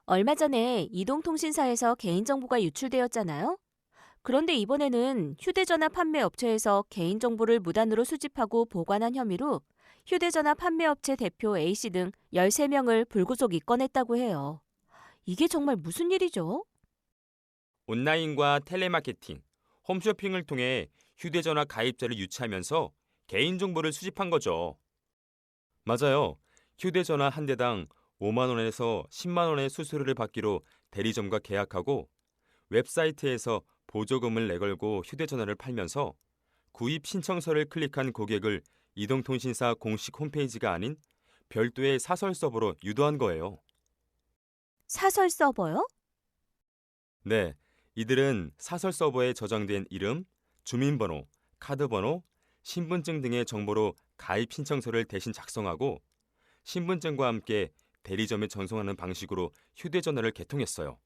얼마 전에 이동통신사에서 개인정보가 유출되었잖아요. 그런데 이번에는 휴대전화 판매 업체에서 개인정보를 무단으로 수집하고 보관한 혐의로 휴대전화 판매업체 대표 A씨 등 13명을 불구속 입건했다고 해요. 이게 정말 무슨 일이죠? 온라인과 텔레마케팅, 홈쇼핑을 통해 휴대전화 가입자를 유치하면서 개인정보를 수집한 거죠. 맞아요. 휴대전화 한 대당 5만 원에서 10만 원의 수수료를 받기로 대리점과 계약하고 웹사이트에서 보조금을 내걸고 휴대전화를 팔면서 구입 신청서를 클릭한 고객을 이동통신사 공식 홈페이지가 아닌 별도의 사설 서버로 유도한 거예요. 사설 서버요? 네, 이들은 사설 서버에 저장된 이름, 주민번호, 카드번호, 신분증 등의 정보로 가입 신청서를 대신 작성하고 신분증과 함께 대리점에 전송하는 방식으로 휴대전화를 개통했어요.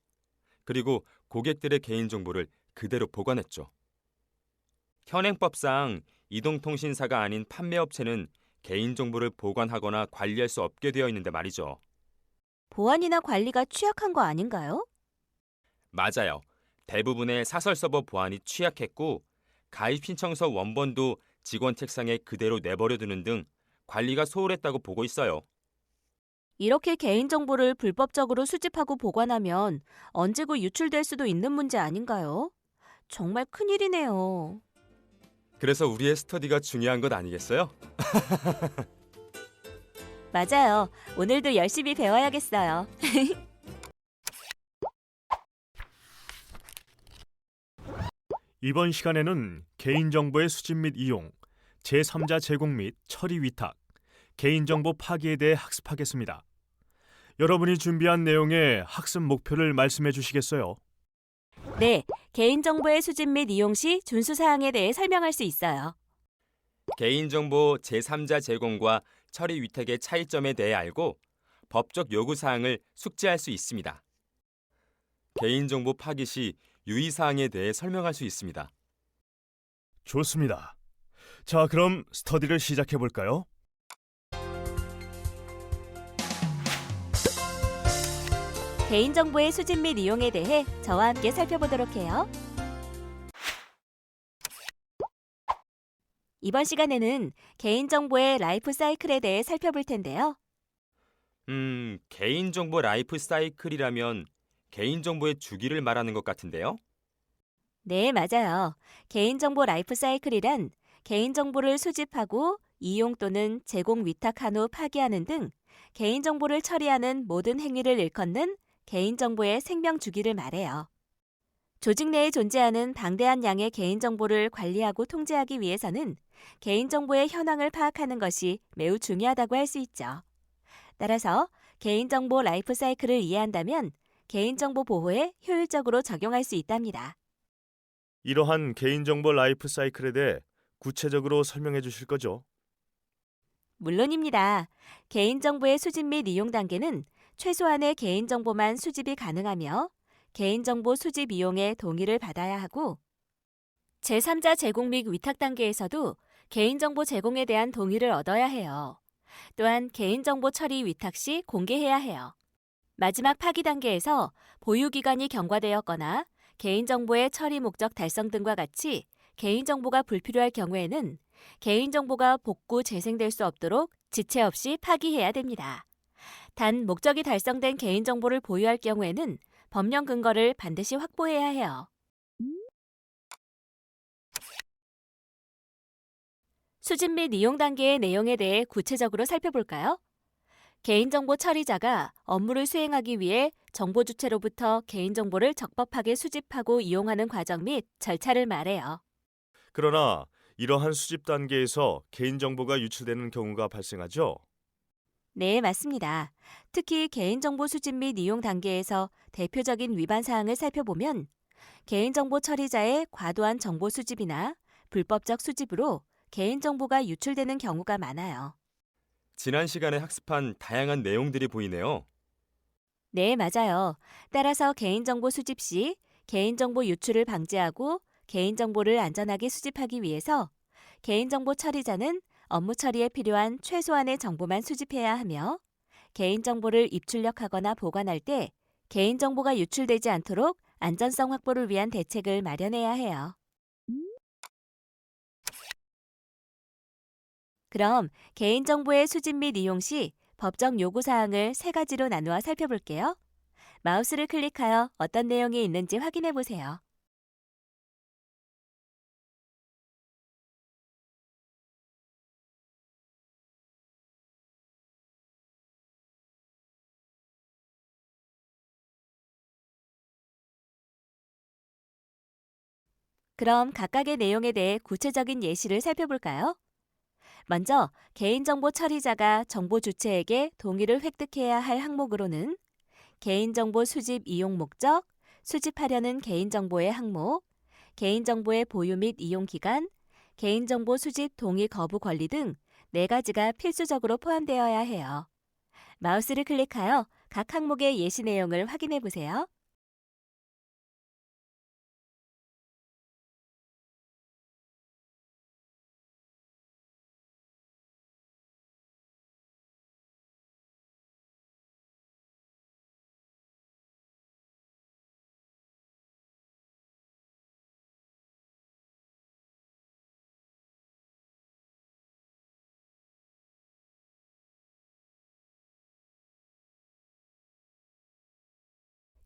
그리고 고객들의 개인정보를 그대로 보관했죠. 현행법상 이동통신사가 아닌 판매업체는 개인정보를 보관하거나 관리할 수 없게 되어 있는데 말이죠. 보안이나 관리가 취약한 거 아닌가요? 맞아요. 대부분의 사설 서버 보안이 취약했고 가입 신청서 원본도 직원 책상에 그대로 내버려두는 등 관리가 소홀했다고 보고 있어요. 이렇게 개인정보를 불법적으로 수집하고 보관하면 언제고 유출될 수도 있는 문제 아닌가요? 정말 큰일이네요. 그래서 우리의 스터디가 중요한 것 아니겠어요? 맞아요. 오늘도 열심히 배워야겠어요. 이번 시간에는 개인정보의 수집 및 이용, 제3자 제공 및 처리 위탁, 개인정보 파기에 대해 학습하겠습니다. 여러분이 준비한 내용의 학습 목표를 말씀해 주시겠어요? 네, 개인정보의 수집 및 이용 시 준수 사항에 대해 설명할 수 있어요. 개인정보 제3자 제공과 처리 위탁의 차이점에 대해 알고 법적 요구사항을 숙지할 수 있습니다. 개인정보 파기 시 유의사항에 대해 설명할 수 있습니다. 좋습니다. 자, 그럼 스터디를 시작해 볼까요? 개인정보의 수집 및 이용에 대해 저와 함께 살펴보도록 해요. 이번 시간에는 개인정보의 라이프 사이클에 대해 살펴볼 텐데요. 개인정보 라이프 사이클이라면 개인정보의 주기를 말하는 것 같은데요? 네, 맞아요. 개인정보 라이프 사이클이란 개인정보를 수집하고 이용 또는 제공 위탁한 후 파기하는 등 개인정보를 처리하는 모든 행위를 일컫는 개인정보의 생명 주기를 말해요. 조직 내에 존재하는 방대한 양의 개인정보를 관리하고 통제하기 위해서는 개인정보의 현황을 파악하는 것이 매우 중요하다고 할 수 있죠. 따라서 개인정보 라이프 사이클을 이해한다면 개인정보 보호에 효율적으로 적용할 수 있답니다. 이러한 개인정보 라이프 사이클에 대해 구체적으로 설명해 주실 거죠? 물론입니다. 개인정보의 수집 및 이용 단계는 최소한의 개인정보만 수집이 가능하며 개인정보 수집 이용에 동의를 받아야 하고 제3자 제공 및 위탁 단계에서도 개인정보 제공에 대한 동의를 얻어야 해요. 또한 개인정보 처리 위탁 시 공개해야 해요. 마지막 파기 단계에서 보유기간이 경과되었거나 개인정보의 처리 목적 달성 등과 같이 개인정보가 불필요할 경우에는 개인정보가 복구 재생될 수 없도록 지체 없이 파기해야 됩니다. 단 목적이 달성된 개인정보를 보유할 경우에는 법령 근거를 반드시 확보해야 해요. 수집 및 이용 단계의 내용에 대해 구체적으로 살펴볼까요? 개인정보 처리자가 업무를 수행하기 위해 정보 주체로부터 개인정보를 적법하게 수집하고 이용하는 과정 및 절차를 말해요. 그러나 이러한 수집 단계에서 개인정보가 유출되는 경우가 발생하죠? 네, 맞습니다. 특히 개인정보 수집 및 이용 단계에서 대표적인 위반 사항을 살펴보면 개인정보 처리자의 과도한 정보 수집이나 불법적 수집으로 개인정보가 유출되는 경우가 많아요. 지난 시간에 학습한 다양한 내용들이 보이네요. 네, 맞아요. 따라서 개인정보 수집 시 개인정보 유출을 방지하고 개인정보를 안전하게 수집하기 위해서 개인정보 처리자는 업무 처리에 필요한 최소한의 정보만 수집해야 하며 개인정보를 입출력하거나 보관할 때 개인정보가 유출되지 않도록 안전성 확보를 위한 대책을 마련해야 해요. 그럼 개인정보의 수집 및 이용 시 법적 요구사항을 세 가지로 나누어 살펴볼게요. 마우스를 클릭하여 어떤 내용이 있는지 확인해 보세요. 그럼 각각의 내용에 대해 구체적인 예시를 살펴볼까요? 먼저 개인정보 처리자가 정보 주체에게 동의를 획득해야 할 항목으로는 개인정보 수집 이용 목적, 수집하려는 개인정보의 항목, 개인정보의 보유 및 이용 기간, 개인정보 수집 동의 거부 권리 등 4가지가 필수적으로 포함되어야 해요. 마우스를 클릭하여 각 항목의 예시 내용을 확인해 보세요.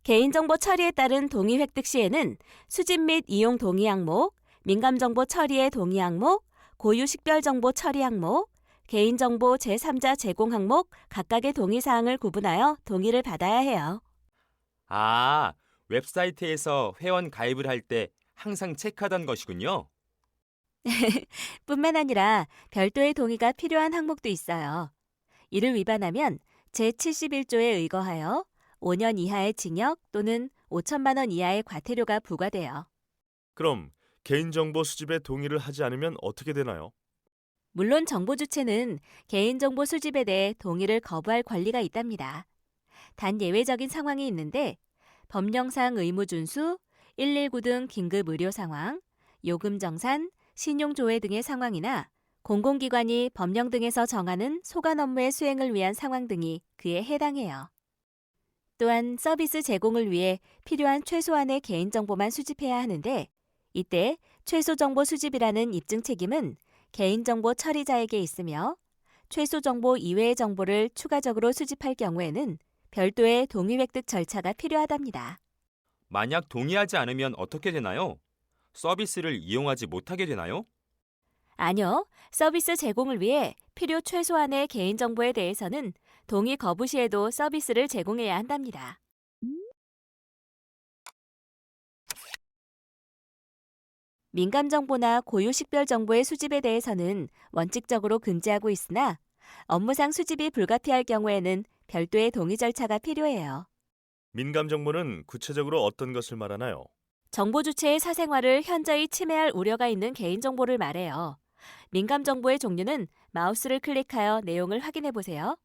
개인정보 처리에 따른 동의 획득 시에는 수집 및 이용 동의 항목, 민감정보 처리의 동의 항목, 고유 식별정보 처리 항목, 개인정보 제3자 제공 항목 각각의 동의사항을 구분하여 동의를 받아야 해요. 아, 웹사이트에서 회원 가입을 할 때 항상 체크하던 것이군요. 뿐만 아니라 별도의 동의가 필요한 항목도 있어요. 이를 위반하면 제71조에 의거하여 5년 이하의 징역 또는 5천만 원 이하의 과태료가 부과돼요. 그럼 개인정보 수집에 동의를 하지 않으면 어떻게 되나요? 물론 정보 주체는 개인정보 수집에 대해 동의를 거부할 권리가 있답니다. 단 예외적인 상황이 있는데 법령상 의무 준수, 119 등 긴급 의료 상황, 요금 정산, 신용 조회 등의 상황이나 공공기관이 법령 등에서 정하는 소관 업무의 수행을 위한 상황 등이 그에 해당해요. 또한 서비스 제공을 위해 필요한 최소한의 개인정보만 수집해야 하는데 이때 최소정보 수집이라는 입증 책임은 개인정보 처리자에게 있으며 최소정보 이외의 정보를 추가적으로 수집할 경우에는 별도의 동의 획득 절차가 필요하답니다. 만약 동의하지 않으면 어떻게 되나요? 서비스를 이용하지 못하게 되나요? 아니요, 서비스 제공을 위해 필요 최소한의 개인정보에 대해서는 동의 거부 시에도 서비스를 제공해야 한답니다. 민감정보나 고유 식별정보의 수집에 대해서는 원칙적으로 금지하고 있으나 업무상 수집이 불가피할 경우에는 별도의 동의 절차가 필요해요. 민감 정보는 구체적으로 어떤 것을 말하나요? 정보 주체의 사생활을 현저히 침해할 우려가 있는 개인정보를 말해요. 민감정보의 종류는 마우스를 클릭하여 내용을 확인해 보세요.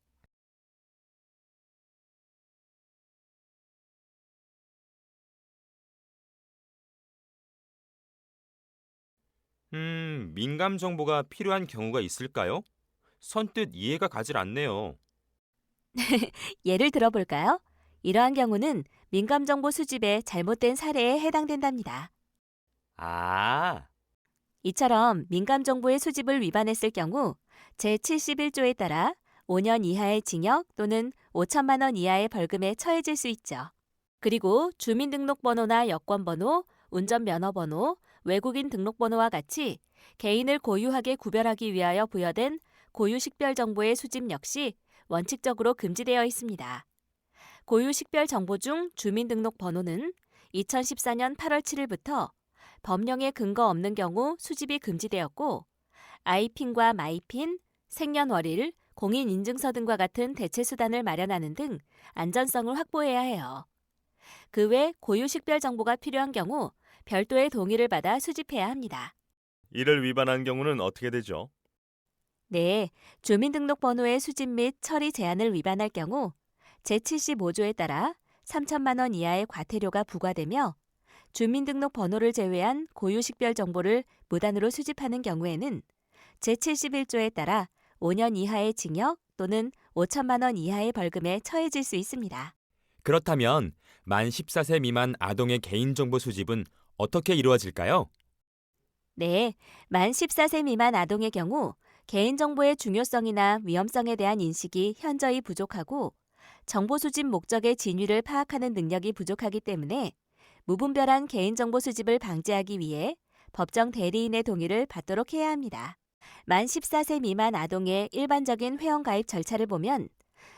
민감 정보가 필요한 경우가 있을까요? 선뜻 이해가 가질 않네요. 예를 들어볼까요? 이러한 경우는 민감정보 수집의 잘못된 사례에 해당된답니다. 아, 이처럼 민감정보의 수집을 위반했을 경우 제71조에 따라 5년 이하의 징역 또는 5천만 원 이하의 벌금에 처해질 수 있죠. 그리고 주민등록번호나 여권번호, 운전면허번호, 외국인 등록번호와 같이 개인을 고유하게 구별하기 위하여 부여된 고유 식별 정보의 수집 역시 원칙적으로 금지되어 있습니다. 고유 식별 정보 중 주민등록번호는 2014년 8월 7일부터 법령에 근거 없는 경우 수집이 금지되었고 아이핀과 마이핀, 생년월일, 공인인증서 등과 같은 대체 수단을 마련하는 등 안전성을 확보해야 해요. 그 외 고유 식별 정보가 필요한 경우 별도의 동의를 받아 수집해야 합니다. 이를 위반한 경우는 어떻게 되죠? 네, 주민등록번호의 수집 및 처리 제한을 위반할 경우 제75조에 따라 3천만 원 이하의 과태료가 부과되며 주민등록번호를 제외한 고유식별 정보를 무단으로 수집하는 경우에는 제71조에 따라 5년 이하의 징역 또는 5천만 원 이하의 벌금에 처해질 수 있습니다. 그렇다면 만 14세 미만 아동의 개인정보 수집은 어떻게 이루어질까요? 네, 만 14세 미만 아동의 경우 개인정보의 중요성이나 위험성에 대한 인식이 현저히 부족하고 정보 수집 목적의 진위를 파악하는 능력이 부족하기 때문에 무분별한 개인정보 수집을 방지하기 위해 법정 대리인의 동의를 받도록 해야 합니다. 만 14세 미만 아동의 일반적인 회원가입 절차를 보면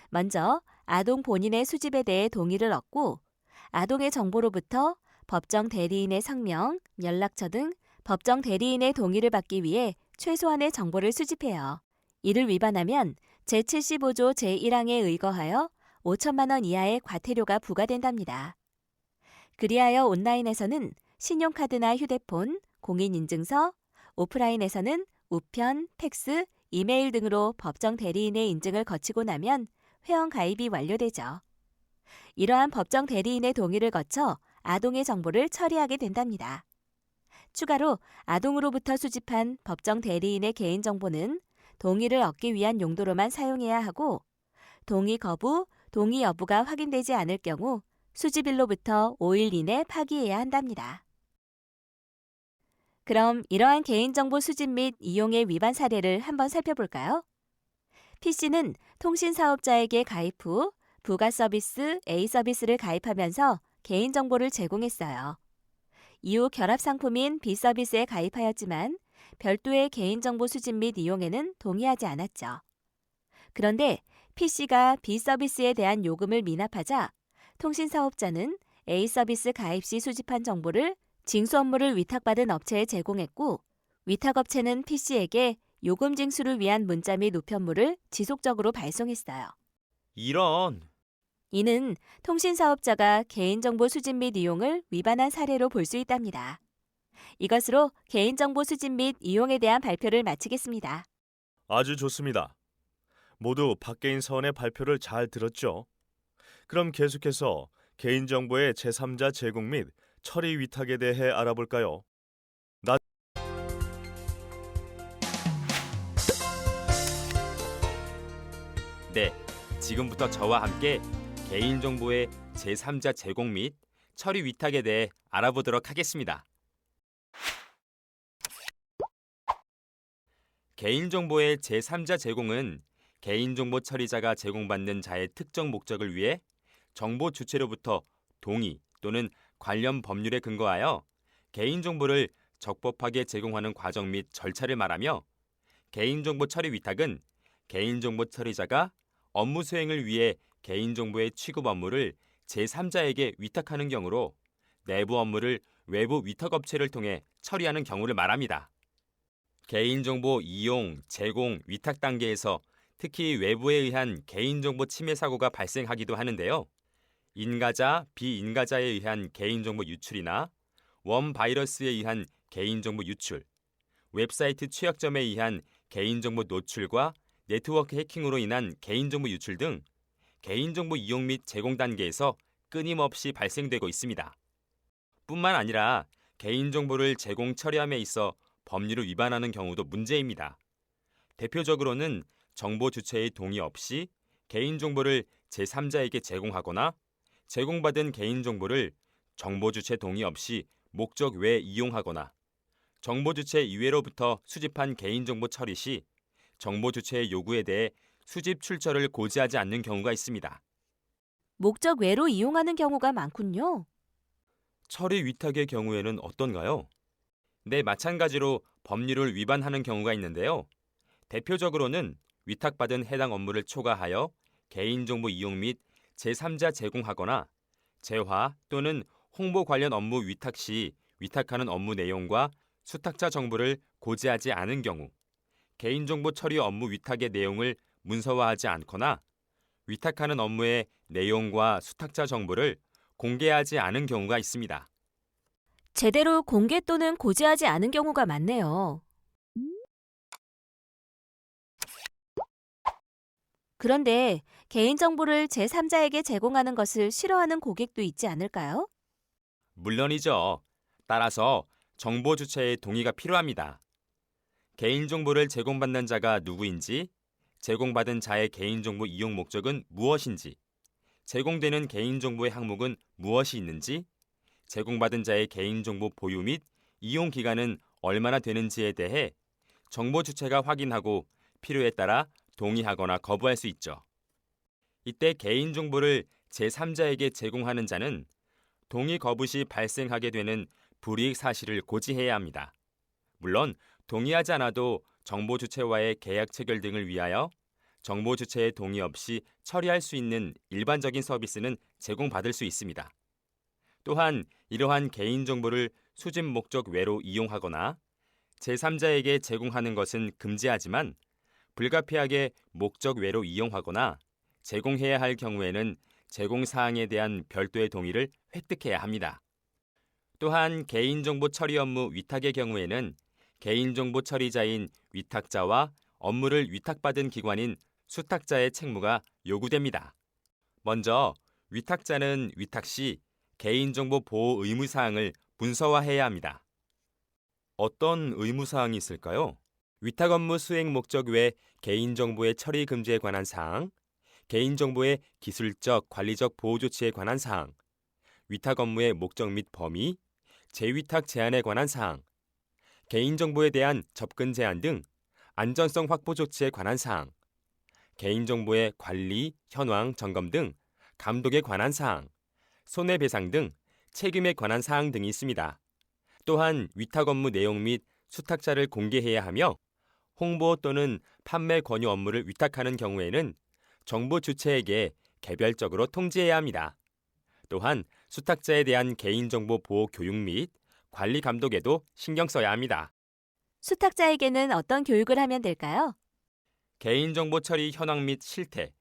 먼저 아동 본인의 수집에 대해 동의를 얻고 아동의 정보로부터 법정 대리인의 성명, 연락처 등 법정 대리인의 동의를 받기 위해 최소한의 정보를 수집해요. 이를 위반하면 제75조 제1항에 의거하여 5천만 원 이하의 과태료가 부과된답니다. 그리하여 온라인에서는 신용카드나 휴대폰, 공인인증서, 오프라인에서는 우편, 팩스, 이메일 등으로 법정 대리인의 인증을 거치고 나면 회원 가입이 완료되죠. 이러한 법정 대리인의 동의를 거쳐 아동의 정보를 처리하게 된답니다. 추가로 아동으로부터 수집한 법정 대리인의 개인정보는 동의를 얻기 위한 용도로만 사용해야 하고 동의 거부, 동의 여부가 확인되지 않을 경우 수집일로부터 5일 이내 파기해야 한답니다. 그럼 이러한 개인정보 수집 및 이용의 위반 사례를 한번 살펴볼까요? PC는 통신사업자에게 가입 후 부가 서비스 A 서비스를 가입하면서 개인정보를 제공했어요. 이후 결합상품인 B 서비스에 가입하였지만 별도의 개인정보 수집 및 이용에는 동의하지 않았죠. 그런데 PC가 B 서비스에 대한 요금을 미납하자 통신사업자는 A 서비스 가입 시 수집한 정보를 징수 업무를 위탁받은 업체에 제공했고 위탁업체는 PC에게 요금 징수를 위한 문자 및 우편물을 지속적으로 발송했어요. 이런, 이는 통신사업자가 개인정보 수집 및 이용을 위반한 사례로 볼 수 있답니다. 이것으로 개인정보 수집 및 이용에 대한 발표를 마치겠습니다. 아주 좋습니다. 모두 박계인 사원의 발표를 잘 들었죠? 그럼 계속해서 개인정보의 제3자 제공 및 처리 위탁에 대해 알아볼까요? 네, 지금부터 저와 함께 개인정보의 제3자 제공 및 처리 위탁에 대해 알아보도록 하겠습니다. 개인정보의 제3자 제공은 개인정보 처리자가 제공받는 자의 특정 목적을 위해 정보 주체로부터 동의 또는 관련 법률에 근거하여 개인정보를 적법하게 제공하는 과정 및 절차를 말하며 개인정보 처리 위탁은 개인정보 처리자가 업무 수행을 위해 개인정보의 취급 업무를 제3자에게 위탁하는 경우로 내부 업무를 외부 위탁업체를 통해 처리하는 경우를 말합니다. 개인정보 이용, 제공, 위탁 단계에서 특히 외부에 의한 개인정보 침해 사고가 발생하기도 하는데요. 인가자, 비인가자에 의한 개인정보 유출이나 원 바이러스에 의한 개인정보 유출, 웹사이트 취약점에 의한 개인정보 노출과 네트워크 해킹으로 인한 개인정보 유출 등 개인정보 이용 및 제공 단계에서 끊임없이 발생되고 있습니다. 뿐만 아니라 개인정보를 제공 처리함에 있어 법률을 위반하는 경우도 문제입니다. 대표적으로는 정보 주체의 동의 없이 개인정보를 제3자에게 제공하거나 제공받은 개인정보를 정보 주체 동의 없이 목적 외에 이용하거나 정보 주체 이외로부터 수집한 개인정보 처리 시 정보 주체의 요구에 대해 수집 출처를 고지하지 않는 경우가 있습니다. 목적 외로 이용하는 경우가 많군요. 처리 위탁의 경우에는 어떤가요? 네, 마찬가지로 법률을 위반하는 경우가 있는데요. 대표적으로는 위탁받은 해당 업무를 초과하여 개인정보 이용 및 제3자 제공하거나 재화 또는 홍보 관련 업무 위탁 시 위탁하는 업무 내용과 수탁자 정보를 고지하지 않은 경우, 개인정보 처리 업무 위탁의 내용을 문서화하지 않거나 위탁하는 업무의 내용과 수탁자 정보를 공개하지 않은 경우가 있습니다. 제대로 공개 또는 고지하지 않은 경우가 많네요. 그런데 개인정보를 제3자에게 제공하는 것을 싫어하는 고객도 있지 않을까요? 물론이죠. 따라서 정보 주체의 동의가 필요합니다. 개인정보를 제공받는 자가 누구인지, 제공받은 자의 개인정보 이용 목적은 무엇인지, 제공되는 개인정보의 항목은 무엇이 있는지, 제공받은 자의 개인정보 보유 및 이용 기간은 얼마나 되는지에 대해 정보 주체가 확인하고 필요에 따라 동의하거나 거부할 수 있죠. 이때 개인정보를 제3자에게 제공하는 자는 동의 거부 시 발생하게 되는 불이익 사실을 고지해야 합니다. 물론 동의하지 않아도 정보 주체와의 계약 체결 등을 위하여 정보 주체의 동의 없이 처리할 수 있는 일반적인 서비스는 제공받을 수 있습니다. 또한 이러한 개인정보를 수집 목적 외로 이용하거나 제3자에게 제공하는 것은 금지하지만 불가피하게 목적 외로 이용하거나 제공해야 할 경우에는 제공 사항에 대한 별도의 동의를 획득해야 합니다. 또한 개인정보 처리 업무 위탁의 경우에는 개인정보 처리자인 위탁자와 업무를 위탁받은 기관인 수탁자의 책무가 요구됩니다. 먼저 위탁자는 위탁 시 개인정보 보호 의무사항을 문서화해야 합니다. 어떤 의무사항이 있을까요? 위탁 업무 수행 목적 외 개인정보의 처리 금지에 관한 사항, 개인정보의 기술적, 관리적 보호 조치에 관한 사항, 위탁 업무의 목적 및 범위, 재위탁 제한에 관한 사항, 개인정보에 대한 접근 제한 등 안전성 확보 조치에 관한 사항, 개인정보의 관리, 현황, 점검 등 감독에 관한 사항, 손해배상 등 책임에 관한 사항 등이 있습니다. 또한 위탁 업무 내용 및 수탁자를 공개해야 하며 홍보 또는 판매 권유 업무를 위탁하는 경우에는 정보 주체에게 개별적으로 통지해야 합니다. 또한 수탁자에 대한 개인정보 보호 교육 및 관리 감독에도 신경 써야 합니다. 수탁자에게는 어떤 교육을 하면 될까요? 개인정보 처리 현황 및 실태,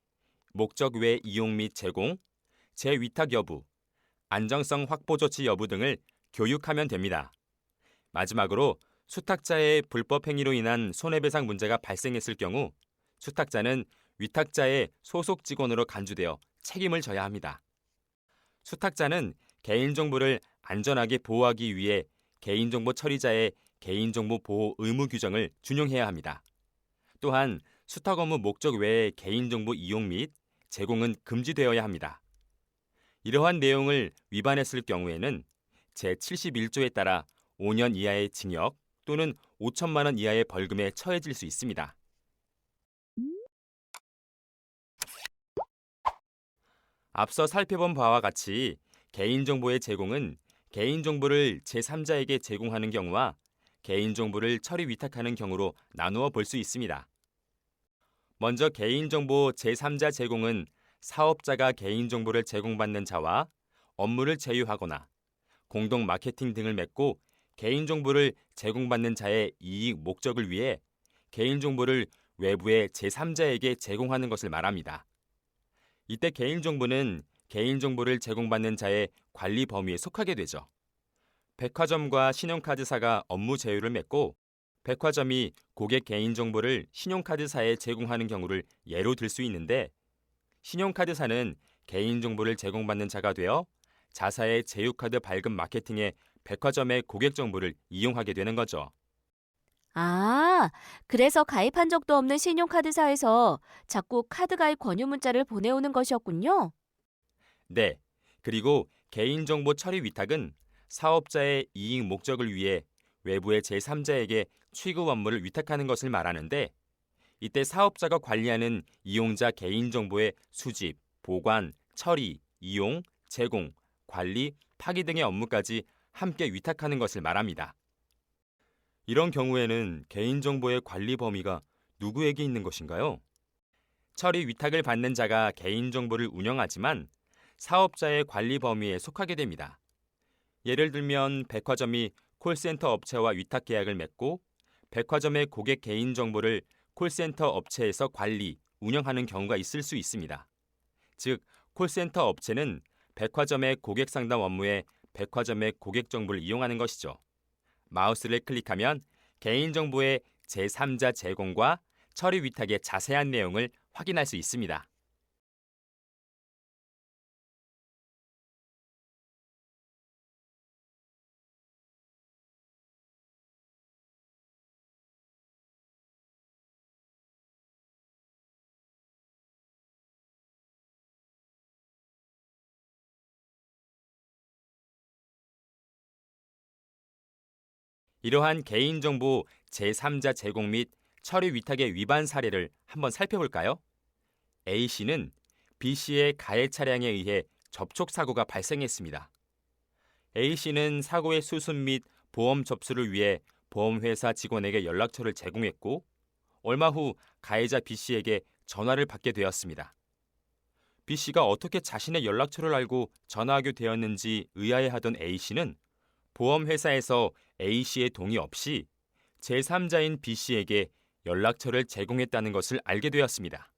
목적 외 이용 및 제공, 재위탁 여부, 안정성 확보 조치 여부 등을 교육하면 됩니다. 마지막으로 수탁자의 불법 행위로 인한 손해배상 문제가 발생했을 경우 수탁자는 위탁자의 소속 직원으로 간주되어 책임을 져야 합니다. 수탁자는 개인정보를 안전하게 보호하기 위해 개인정보 처리자의 개인정보 보호 의무 규정을 준용해야 합니다. 또한 수탁 업무 목적 외의 개인정보 이용 및 제공은 금지되어야 합니다. 이러한 내용을 위반했을 경우에는 제71조에 따라 5년 이하의 징역 또는 5천만 원 이하의 벌금에 처해질 수 있습니다. 앞서 살펴본 바와 같이 개인정보의 제공은 개인정보를 제3자에게 제공하는 경우와 개인정보를 처리 위탁하는 경우로 나누어 볼 수 있습니다. 먼저 개인정보 제3자 제공은 사업자가 개인정보를 제공받는 자와 업무를 제휴하거나 공동 마케팅 등을 맺고 개인정보를 제공받는 자의 이익 목적을 위해 개인정보를 외부의 제3자에게 제공하는 것을 말합니다. 이때 개인정보는 개인정보를 제공받는 자의 관리 범위에 속하게 되죠. 백화점과 신용카드사가 업무 제휴를 맺고 백화점이 고객 개인정보를 신용카드사에 제공하는 경우를 예로 들 수 있는데 신용카드사는 개인정보를 제공받는 자가 되어 자사의 제휴카드 발급 마케팅에 백화점의 고객 정보를 이용하게 되는 거죠. 아, 그래서 가입한 적도 없는 신용카드사에서 자꾸 카드 가입 권유 문자를 보내오는 것이었군요. 네, 그리고 개인정보 처리 위탁은 사업자의 이익 목적을 위해 외부의 제3자에게 취급 업무를 위탁하는 것을 말하는데 이때 사업자가 관리하는 이용자 개인정보의 수집, 보관, 처리, 이용, 제공, 관리, 파기 등의 업무까지 함께 위탁하는 것을 말합니다. 이런 경우에는 개인정보의 관리 범위가 누구에게 있는 것인가요? 처리 위탁을 받는 자가 개인정보를 운영하지만 사업자의 관리 범위에 속하게 됩니다. 예를 들면 백화점이 콜센터 업체와 위탁 계약을 맺고 백화점의 고객 개인정보를 콜센터 업체에서 관리, 운영하는 경우가 있을 수 있습니다. 즉, 콜센터 업체는 백화점의 고객 상담 업무에 백화점의 고객 정보를 이용하는 것이죠. 마우스를 클릭하면 개인정보의 제3자 제공과 처리 위탁의 자세한 내용을 확인할 수 있습니다. 이러한 개인정보 제3자 제공 및 처리 위탁의 위반 사례를 한번 살펴볼까요? A씨는 B씨의 가해 차량에 의해 접촉 사고가 발생했습니다. A씨는 사고의 수습 및 보험 접수를 위해 보험회사 직원에게 연락처를 제공했고 얼마 후 가해자 B씨에게 전화를 받게 되었습니다. B씨가 어떻게 자신의 연락처를 알고 전화하게 되었는지 의아해하던 A씨는 보험회사에서 A씨의 동의 없이 제3자인 B씨에게 연락처를 제공했다는 것을 알게 되었습니다.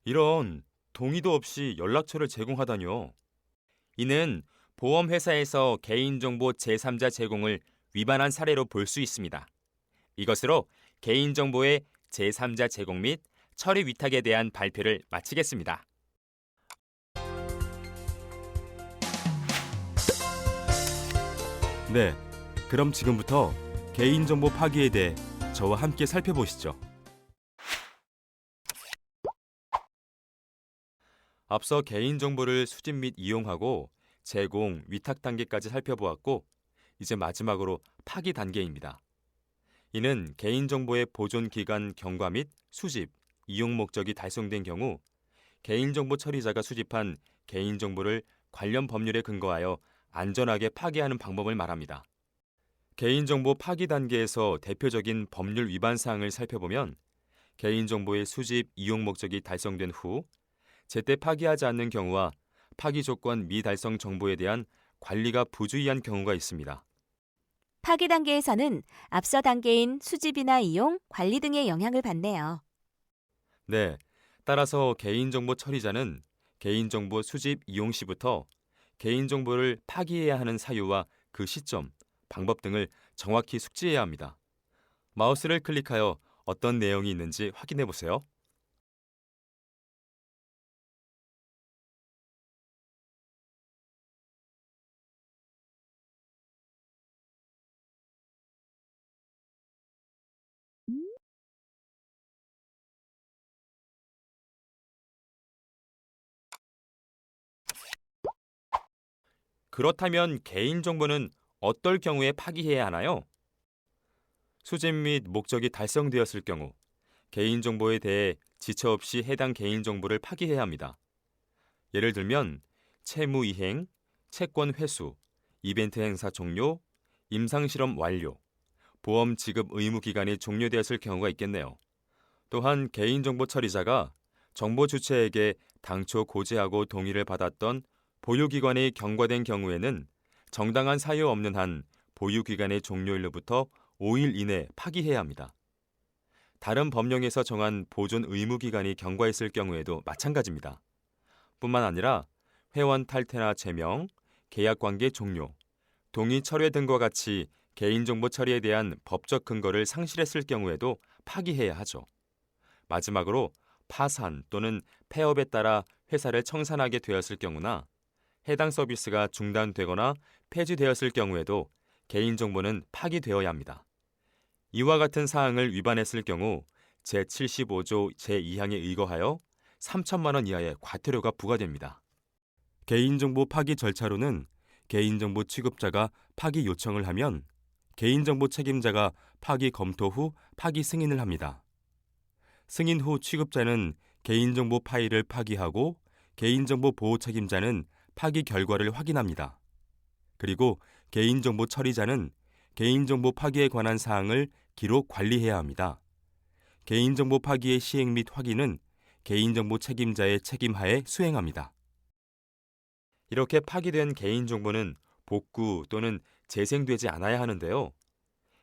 이런 동의도 없이 연락처를 제공하다뇨. 이는 보험회사에서 개인정보 제3자 제공을 위반한 사례로 볼 수 있습니다. 이것으로 개인정보의 제3자 제공 및 처리 위탁에 대한 발표를 마치겠습니다. 네, 그럼 지금부터 개인정보 파기에 대해 저와 함께 살펴보시죠. 앞서 개인정보를 수집 및 이용하고 제공, 위탁 단계까지 살펴보았고 이제 마지막으로 파기 단계입니다. 이는 개인정보의 보존 기간 경과 및 수집, 이용 목적이 달성된 경우 개인정보 처리자가 수집한 개인정보를 관련 법률에 근거하여 안전하게 파기하는 방법을 말합니다. 개인정보 파기 단계에서 대표적인 법률 위반 사항을 살펴보면 개인정보의 수집, 이용 목적이 달성된 후 제때 파기하지 않는 경우와 파기 조건 미달성 정보에 대한 관리가 부주의한 경우가 있습니다. 파기 단계에서는 앞서 단계인 수집이나 이용, 관리 등의 영향을 받네요. 네, 따라서 개인정보 처리자는 개인정보 수집, 이용 시부터 개인정보를 파기해야 하는 사유와 그 시점, 방법 등을 정확히 숙지해야 합니다. 마우스를 클릭하여 어떤 내용이 있는지 확인해 보세요. 그렇다면 개인정보는 어떨 경우에 파기해야 하나요? 수집 및 목적이 달성되었을 경우 개인정보에 대해 지체 없이 해당 개인정보를 파기해야 합니다. 예를 들면 채무 이행, 채권 회수, 이벤트 행사 종료, 임상실험 완료, 보험 지급 의무 기간이 종료되었을 경우가 있겠네요. 또한 개인정보 처리자가 정보 주체에게 당초 고지하고 동의를 받았던 보유기관이 경과된 경우에는 정당한 사유 없는 한 보유기간의 종료일로부터 5일 이내 파기해야 합니다. 다른 법령에서 정한 보존 의무기간이 경과했을 경우에도 마찬가지입니다. 뿐만 아니라 회원 탈퇴나 제명, 계약관계 종료, 동의 철회 등과 같이 개인정보 처리에 대한 법적 근거를 상실했을 경우에도 파기해야 하죠. 마지막으로 파산 또는 폐업에 따라 회사를 청산하게 되었을 경우나 해당 서비스가 중단되거나 폐지되었을 경우에도 개인정보는 파기되어야 합니다. 이와 같은 사항을 위반했을 경우 제75조 제2항에 의거하여 3천만 원 이하의 과태료가 부과됩니다. 개인정보 파기 절차로는 개인정보 취급자가 파기 요청을 하면 개인정보 책임자가 파기 검토 후 파기 승인을 합니다. 승인 후 취급자는 개인정보 파일을 파기하고 개인정보 보호 책임자는 파기 결과를 확인합니다. 그리고 개인정보 처리자는 개인정보 파기에 관한 사항을 기록 관리해야 합니다. 개인정보 파기의 시행 및 확인은 개인정보 책임자의 책임하에 수행합니다. 이렇게 파기된 개인정보는 복구 또는 재생되지 않아야 하는데요.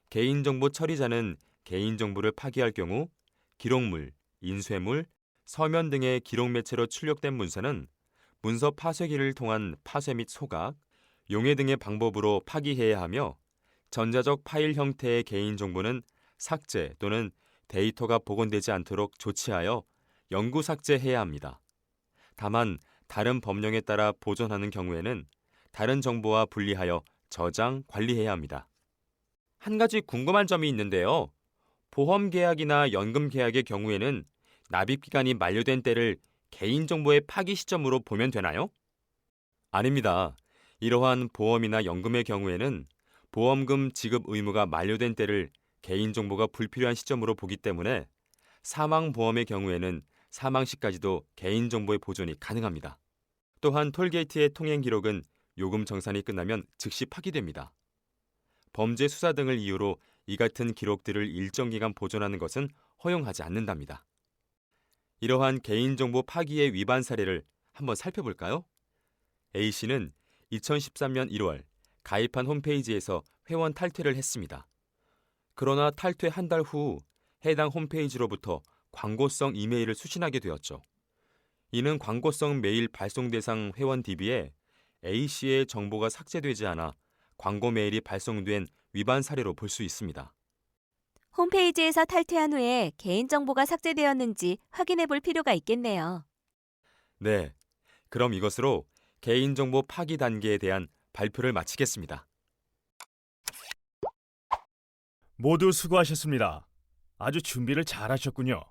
개인정보 처리자는 개인정보를 파기할 경우 기록물, 인쇄물, 서면 등의 기록 매체로 출력된 문서는 문서 파쇄기를 통한 파쇄 및 소각, 용해 등의 방법으로 파기해야 하며 전자적 파일 형태의 개인정보는 삭제 또는 데이터가 복원되지 않도록 조치하여 영구 삭제해야 합니다. 다만 다른 법령에 따라 보존하는 경우에는 다른 정보와 분리하여 저장, 관리해야 합니다. 한 가지 궁금한 점이 있는데요. 보험 계약이나 연금 계약의 경우에는 납입 기간이 만료된 때를 개인정보의 파기 시점으로 보면 되나요? 아닙니다. 이러한 보험이나 연금의 경우에는 보험금 지급 의무가 만료된 때를 개인정보가 불필요한 시점으로 보기 때문에 사망보험의 경우에는 사망 시까지도 개인정보의 보존이 가능합니다. 또한 톨게이트의 통행 기록은 요금 정산이 끝나면 즉시 파기됩니다. 범죄 수사 등을 이유로 이 같은 기록들을 일정 기간 보존하는 것은 허용하지 않는답니다. 이러한 개인정보 파기의 위반 사례를 한번 살펴볼까요? A씨는 2013년 1월 가입한 홈페이지에서 회원 탈퇴를 했습니다. 그러나 탈퇴 한 달 후 해당 홈페이지로부터 광고성 이메일을 수신하게 되었죠. 이는 광고성 메일 발송 대상 회원 DB에 A씨의 정보가 삭제되지 않아 광고 메일이 발송된 위반 사례로 볼 수 있습니다. 홈페이지에서 탈퇴한 후에 개인정보가 삭제되었는지 확인해 볼 필요가 있겠네요. 네, 그럼 이것으로 개인정보 파기 단계에 대한 발표를 마치겠습니다. 모두 수고하셨습니다. 아주 준비를 잘 하셨군요.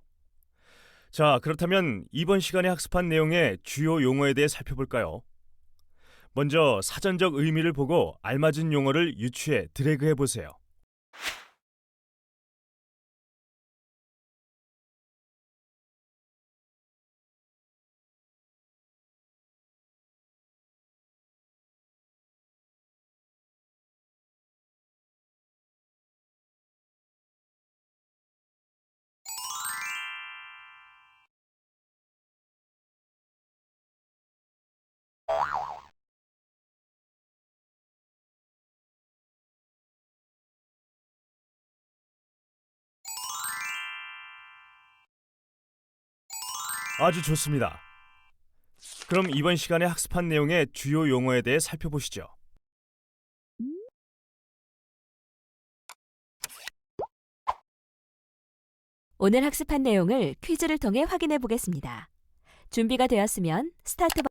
자, 그렇다면 이번 시간에 학습한 내용의 주요 용어에 대해 살펴볼까요? 먼저 사전적 의미를 보고 알맞은 용어를 유추해 드래그해 보세요. 아주 좋습니다. 그럼 이번 시간에 학습한 내용의 주요 용어에 대해 살펴보시죠. 오늘 학습한 내용을 퀴즈를 통해 확인해 보겠습니다. 준비가 되었으면 스타트